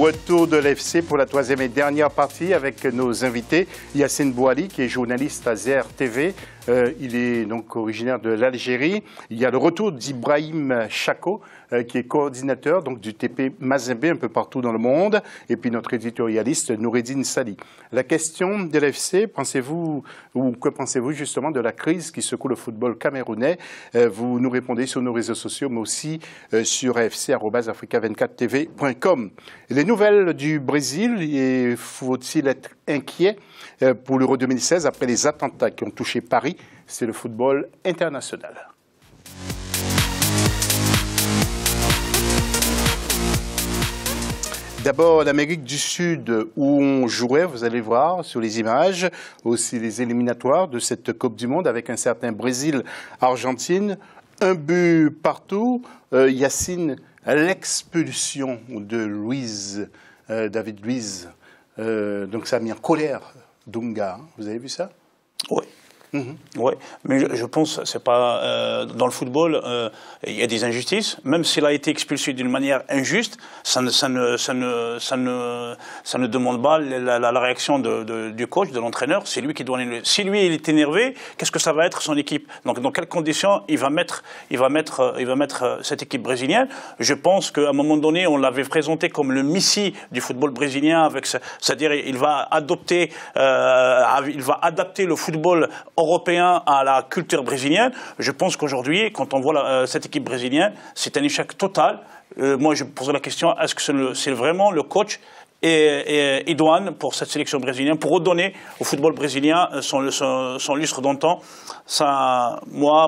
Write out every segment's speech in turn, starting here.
Retour de l'FC pour la troisième et dernière partie avec nos invités. Yacine Bouali, qui est journaliste à ZER TV. Il est donc originaire de l'Algérie. Il y a le retour d'Ibrahim Chako, qui est coordinateur donc, du TP Mazembe un peu partout dans le monde. Et puis notre éditorialiste Noureddine Sali. La question de l'FC, pensez-vous, ou que pensez-vous justement de la crise qui secoue le football camerounais? Vous nous répondez sur nos réseaux sociaux, mais aussi sur afc@africa24tv.com. Les nouvelles du Brésil, faut-il être inquiet pour l'Euro 2016 après les attentats qui ont touché Paris? C'est le football international. D'abord, l'Amérique du Sud, où on jouait, vous allez voir sur les images, aussi les éliminatoires de cette Coupe du Monde avec un certain Brésil-Argentine. Un but partout. Yacine, l'expulsion de David Luiz, donc ça a mis en colère Dunga. Vous avez vu ça? Oui. Oui, mais je pense que c'est pas dans le football, il y a des injustices. Même s'il a été expulsé d'une manière injuste, ça ne demande pas la réaction du coach, de l'entraîneur. C'est lui qui doit. Si lui il est énervé, qu'est-ce que ça va être son équipe? Donc dans quelles conditions il va mettre cette équipe brésilienne? Je pense qu'à un moment donné, on l'avait présenté comme le Messi du football brésilien, c'est-à-dire il va adapter le football européen à la culture brésilienne. Je pense qu'aujourd'hui, quand on voit cette équipe brésilienne, c'est un échec total. Moi, je me pose la question, est-ce que c'est vraiment le coach et idoine pour cette sélection brésilienne, pour redonner au football brésilien son lustre d'antan?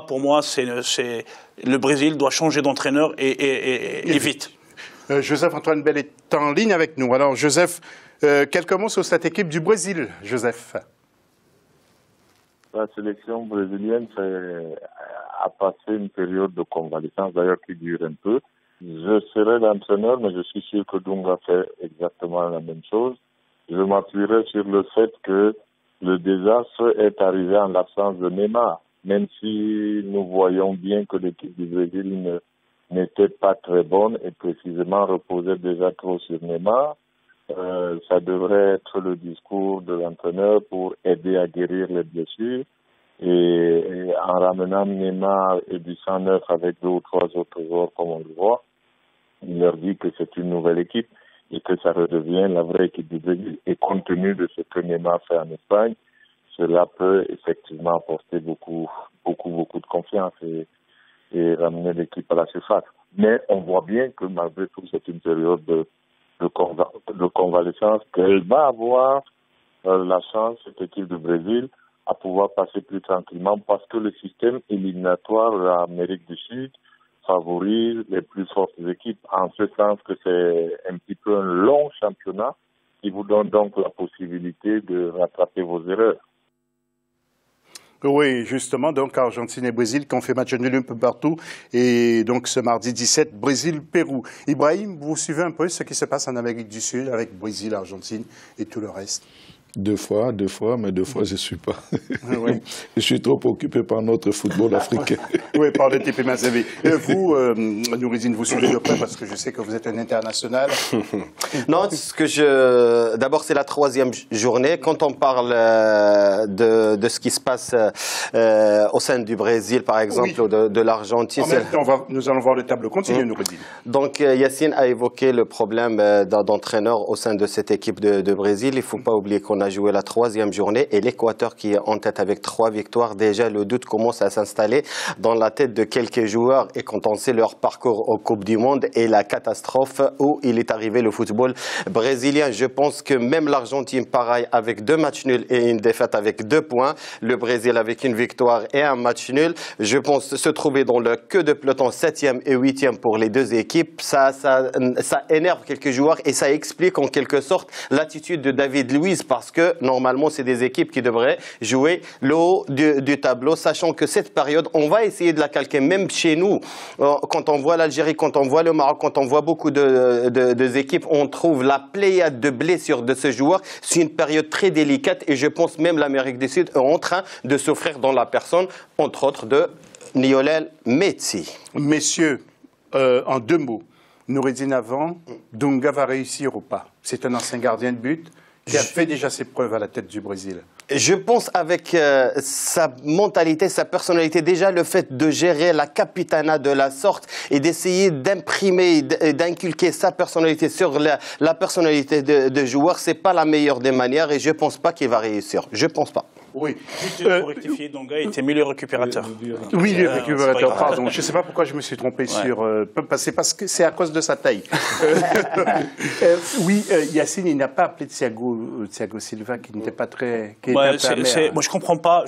Pour moi, le Brésil doit changer d'entraîneur et vite. Joseph-Antoine Bell est en ligne avec nous. Alors, Joseph, quelques mots sur cette équipe du Brésil, Joseph? La sélection brésilienne a passé une période de convalescence, d'ailleurs qui dure un peu. Je serai l'entraîneur, mais je suis sûr que Dunga fait exactement la même chose. Je m'appuierai sur le fait que le désastre est arrivé en l'absence de Neymar. Même si nous voyons bien que l'équipe du Brésil n'était pas très bonne et précisément reposait déjà trop sur Neymar, ça devrait être le discours de l'entraîneur pour aider à guérir les blessures et en ramenant Neymar et du 109 avec 2 ou 3 autres joueurs comme on le voit, il leur dit que c'est une nouvelle équipe et que ça redevient la vraie équipe du Brésil. Et compte tenu de ce que Neymar fait en Espagne, cela peut effectivement apporter beaucoup de confiance et ramener l'équipe à la surface. Mais on voit bien que malgré tout, c'est une période de convalescence, qu'elle va avoir la chance, cette équipe du Brésil, à pouvoir passer plus tranquillement parce que le système éliminatoire de l'Amérique du Sud favorise les plus fortes équipes, en ce sens que c'est un petit peu un long championnat qui vous donne donc la possibilité de rattraper vos erreurs. Oui, justement, donc Argentine et Brésil qui ont fait match nul un peu partout. Et donc ce mardi 17, Brésil-Pérou. Ibrahim, vous suivez un peu ce qui se passe en Amérique du Sud avec Brésil, Argentine et tout le reste? Deux fois, mais 2 fois je ne suis pas. Oui. Je suis trop occupé par notre football africain. Oui, par le TP Mazembe. Vous, Noureddine, vous suivez de près parce que je sais que vous êtes un international. Non, d'abord c'est la 3e journée. Quand on parle de ce qui se passe au sein du Brésil, par exemple, oui, ou de l'Argentine. En même temps, nous allons voir le tableau. Continuez, Noureddine. Donc Yacine a évoqué le problème d'entraîneur au sein de cette équipe de Brésil. Il ne faut pas oublier qu'on a joué la 3e journée et l'Équateur qui est en tête avec 3 victoires. Déjà, le doute commence à s'installer dans la tête de quelques joueurs et quand on sait leur parcours aux Coupes du Monde et la catastrophe où il est arrivé le football brésilien. Je pense que même l'Argentine, pareil, avec 2 matchs nuls et une défaite avec 2 points. Le Brésil avec une victoire et un match nul. Je pense se trouver dans le queue de peloton 7e et 8e pour les 2 équipes. Ça énerve quelques joueurs et ça explique en quelque sorte l'attitude de David Luiz parce que normalement c'est des équipes qui devraient jouer le haut du tableau, sachant que cette période, on va essayer de la calquer même chez nous. Quand on voit l'Algérie, quand on voit le Maroc, quand on voit beaucoup de équipes, on trouve la pléiade de blessures de ce joueur. C'est une période très délicate et je pense même l'Amérique du Sud est en train de souffrir dans la personne, entre autres, de Lionel Messi. Messieurs, en 2 mots, Noureddine avant, Dunga va réussir ou pas? C'est un ancien gardien de but qui a fait déjà ses preuves à la tête du Brésil. Je pense avec sa mentalité, sa personnalité, déjà le fait de gérer la capitana de la sorte et d'essayer d'imprimer, d'inculquer sa personnalité sur la personnalité de joueur, c'est pas la meilleure des manières et je pense pas qu'il va réussir. Je pense pas. Oui. Juste pour rectifier, Dunga était milieu récupérateur. Oui, le récupérateur, pardon. Je ne sais pas pourquoi je me suis trompé sur... c'est parce que c'est à cause de sa taille. Oui, Yacine, il n'a pas appelé Thiago Silva, qui n'était pas très... Moi, je comprends pas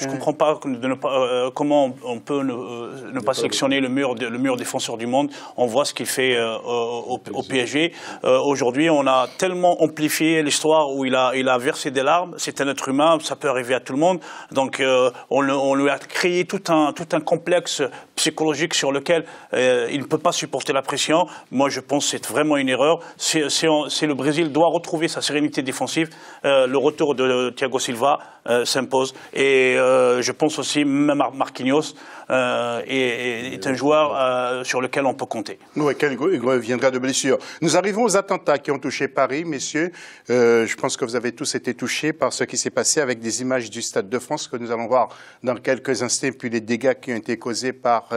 comment on peut ne pas sélectionner le meilleur défenseur du monde. On voit ce qu'il fait au PSG. Aujourd'hui, on a tellement amplifié l'histoire où il a versé des larmes. C'est un être humain, ça peut arriver à tout le monde. Donc, on lui a créé tout un complexe psychologique sur lequel il ne peut pas supporter la pression. Moi, je pense que c'est vraiment une erreur. Le Brésil doit retrouver sa sérénité défensive. Le retour de Thiago Silva s'impose. Et je pense aussi, même Marquinhos est un joueur sur lequel on peut compter. Oui, il reviendra de blessure. Nous arrivons aux attentats qui ont touché Paris, messieurs. Je pense que vous avez tous été touchés par ce qui s'est passé avec des images du Stade de France que nous allons voir dans quelques instants, puis les dégâts qui ont été causés par,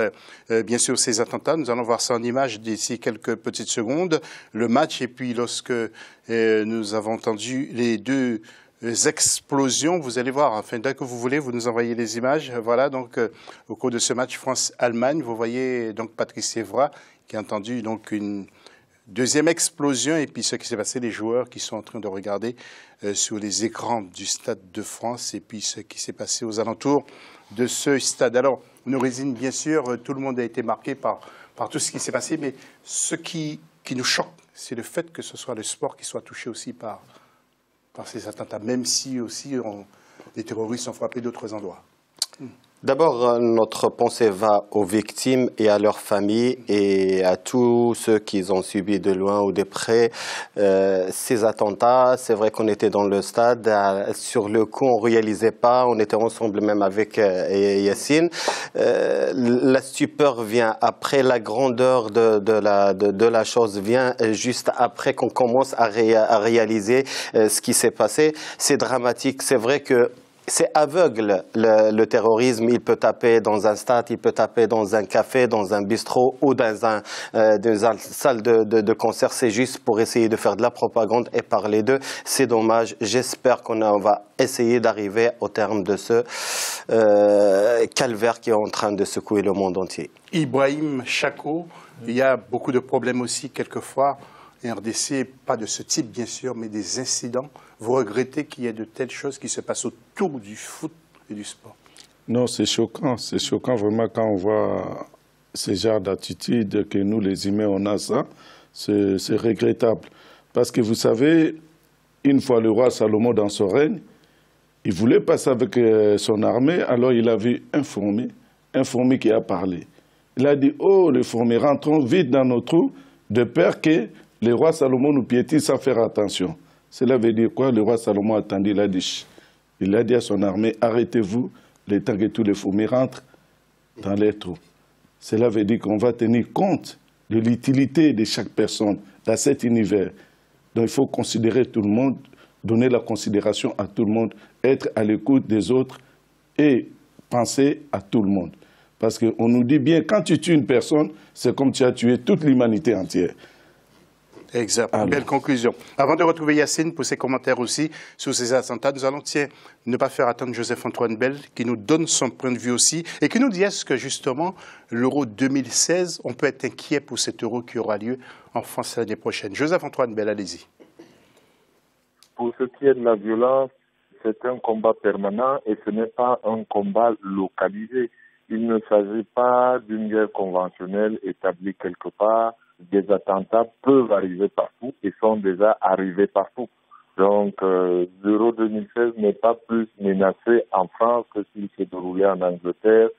bien sûr, ces attentats. Nous allons voir ça en images d'ici quelques petites secondes. Le match, et puis lorsque nous avons entendu les deux explosions, vous allez voir, enfin, dès que vous voulez, vous nous envoyez les images. Voilà, donc, au cours de ce match France-Allemagne, vous voyez donc Patrice Evra qui a entendu donc une deuxième explosion, et puis ce qui s'est passé, les joueurs qui sont en train de regarder sur les écrans du Stade de France, et puis ce qui s'est passé aux alentours de ce stade. Alors, Noureddine, bien sûr, tout le monde a été marqué par tout ce qui s'est passé, mais ce qui nous choque, c'est le fait que ce soit le sport qui soit touché aussi par ces attentats, même si aussi les terroristes ont frappé d'autres endroits. D'abord, notre pensée va aux victimes et à leurs familles et à tous ceux qui ont subi de loin ou de près ces attentats. C'est vrai qu'on était dans le stade. Sur le coup, on ne réalisait pas. On était ensemble même avec Yacine. La stupeur vient après. La grandeur de la chose vient juste après qu'on commence à réaliser ce qui s'est passé. C'est dramatique. C'est vrai que c'est aveugle, le terrorisme. Il peut taper dans un stade, il peut taper dans un café, dans un bistrot ou dans une salle de concert. C'est juste pour essayer de faire de la propagande et parler d'eux. C'est dommage. J'espère qu'on va essayer d'arriver au terme de ce calvaire qui est en train de secouer le monde entier. Ibrahim Chako, il y a beaucoup de problèmes aussi quelquefois. Et RDC, pas de ce type bien sûr, mais des incidents. Vous regrettez qu'il y ait de telles choses qui se passent autour du foot et du sport? Non, c'est choquant vraiment quand on voit ce genre d'attitude que nous les humains on a ça. C'est regrettable. Parce que vous savez, une fois le roi Salomon dans son règne, il voulait passer avec son armée, alors il a vu un fourmi qui a parlé. Il a dit, oh les fourmis, rentrons vite dans nos trous, de peur que le roi Salomon nous piétine sans faire attention. Cela veut dire quoi? Le roi Salomon a attendu, il a dit à son armée, arrêtez-vous, le temps que tous les fourmis rentrent dans les trous. Cela veut dire qu'on va tenir compte de l'utilité de chaque personne dans cet univers. Donc il faut considérer tout le monde, donner la considération à tout le monde, être à l'écoute des autres et penser à tout le monde. Parce qu'on nous dit bien, quand tu tues une personne, c'est comme tu as tué toute l'humanité entière. Exact. Belle conclusion. Avant de retrouver Yacine pour ses commentaires aussi sur ces attentats, nous allons ne pas faire attendre Joseph-Antoine Bell qui nous donne son point de vue aussi et qui nous dit est-ce que justement l'Euro 2016, on peut être inquiet pour cet Euro qui aura lieu en France l'année prochaine. Joseph-Antoine Bell, allez-y. Pour ce qui est de la violence, c'est un combat permanent et ce n'est pas un combat localisé. Il ne s'agit pas d'une guerre conventionnelle établie quelque part. Des attentats peuvent arriver partout et sont déjà arrivés partout. Donc, l'Euro 2016 n'est pas plus menacé en France que s'il s'est déroulé en Angleterre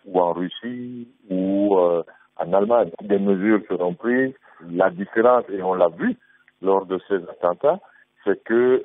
ou en Russie ou en Allemagne. Des mesures seront prises. La différence, et on l'a vu lors de ces attentats, c'est que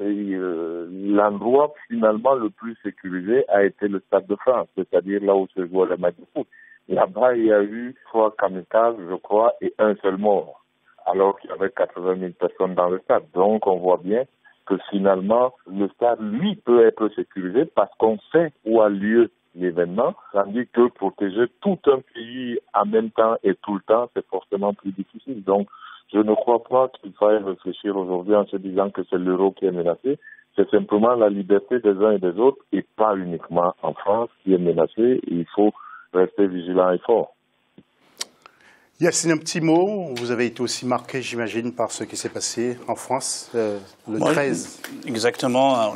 l'endroit finalement le plus sécurisé a été le Stade de France, c'est-à-dire là où se joue le match de foot. Là-bas, il y a eu 3 kamikazes, je crois, et un seul mort. alors qu'il y avait 80 000 personnes dans le stade. Donc on voit bien que finalement, le stade, lui, peut être sécurisé parce qu'on sait où a lieu l'événement, tandis que protéger tout un pays en même temps et tout le temps, c'est forcément plus difficile. Donc, je ne crois pas qu'il faille réfléchir aujourd'hui en se disant que c'est l'euro qui est menacé. C'est simplement la liberté des uns et des autres et pas uniquement en France qui est menacée. Il faut rester vigilant et fort. Yacine, un petit mot. Vous avez été aussi marqué, j'imagine, par ce qui s'est passé en France le 13. Exactement.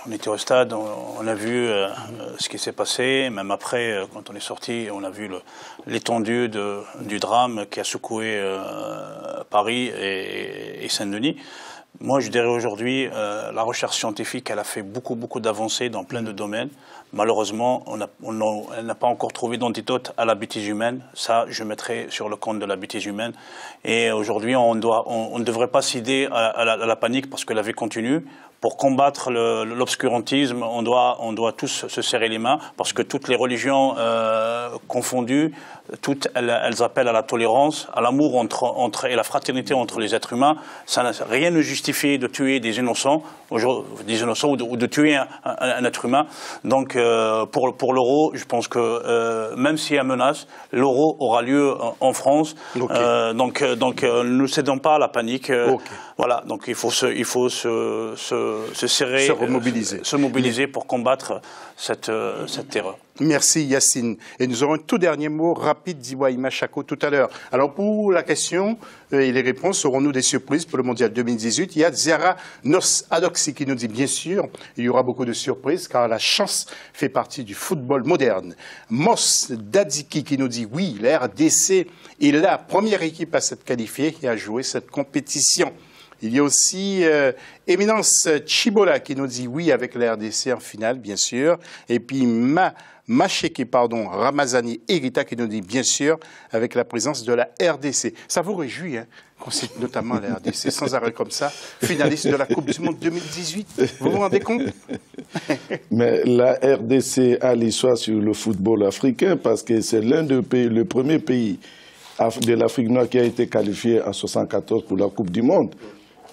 On était au stade, on a vu ce qui s'est passé. Même après, quand on est sorti, on a vu l'étendue du drame qui a secoué Paris et Saint-Denis. Moi, je dirais aujourd'hui, la recherche scientifique, elle a fait beaucoup d'avancées dans plein de domaines. Malheureusement, elle n'a pas encore trouvé d'antidote à la bêtise humaine. Ça, je mettrai sur le compte de la bêtise humaine. Et aujourd'hui, on ne devrait pas céder à la panique parce que la vie continue. Pour combattre l'obscurantisme, on doit tous se serrer les mains parce que toutes les religions confondues, toutes elles appellent à la tolérance, à l'amour et la fraternité entre les êtres humains. Rien ne justifie de tuer des innocents ou de tuer un être humain. Donc pour l'euro, je pense que même s'il y a menace, l'euro aura lieu en France. Okay. Donc ne cédons pas à la panique. Okay. Voilà, donc il faut se serrer, se mobiliser pour combattre cette terreur. Merci Yacine. Et nous aurons un tout dernier mot rapide d'Ibrahima Chako tout à l'heure. Alors pour la question et les réponses, aurons-nous des surprises pour le Mondial 2018? Il y a Ziara Nos Adoxi qui nous dit bien sûr, il y aura beaucoup de surprises car la chance fait partie du football moderne. Mos Dadiki qui nous dit oui, la RDC est la première équipe à s'être qualifiée et à jouer cette compétition. Il y a aussi Éminence Chibola qui nous dit oui avec la RDC en finale, bien sûr. Et puis Macheke, Ramazani Erita qui nous dit bien sûr avec la présence de la RDC. Ça vous réjouit, hein, qu'on cite notamment la RDC sans arrêt comme ça, finaliste de la Coupe du Monde 2018. Vous vous rendez compte? Mais la RDC a l'histoire sur le football africain parce que c'est le premier pays de l'Afrique noire qui a été qualifié en 1974 pour la Coupe du Monde.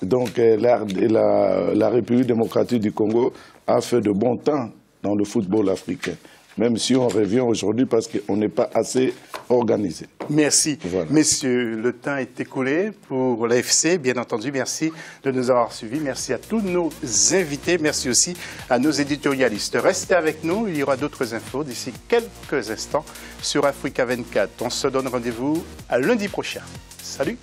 Donc la République démocratique du Congo a fait de bon temps dans le football africain, même si on revient aujourd'hui parce qu'on n'est pas assez organisé. Merci. Voilà. Messieurs, le temps est écoulé pour l'AFC, bien entendu. Merci de nous avoir suivis. Merci à tous nos invités. Merci aussi à nos éditorialistes. Restez avec nous, il y aura d'autres infos d'ici quelques instants sur Africa 24. On se donne rendez-vous à lundi prochain. Salut!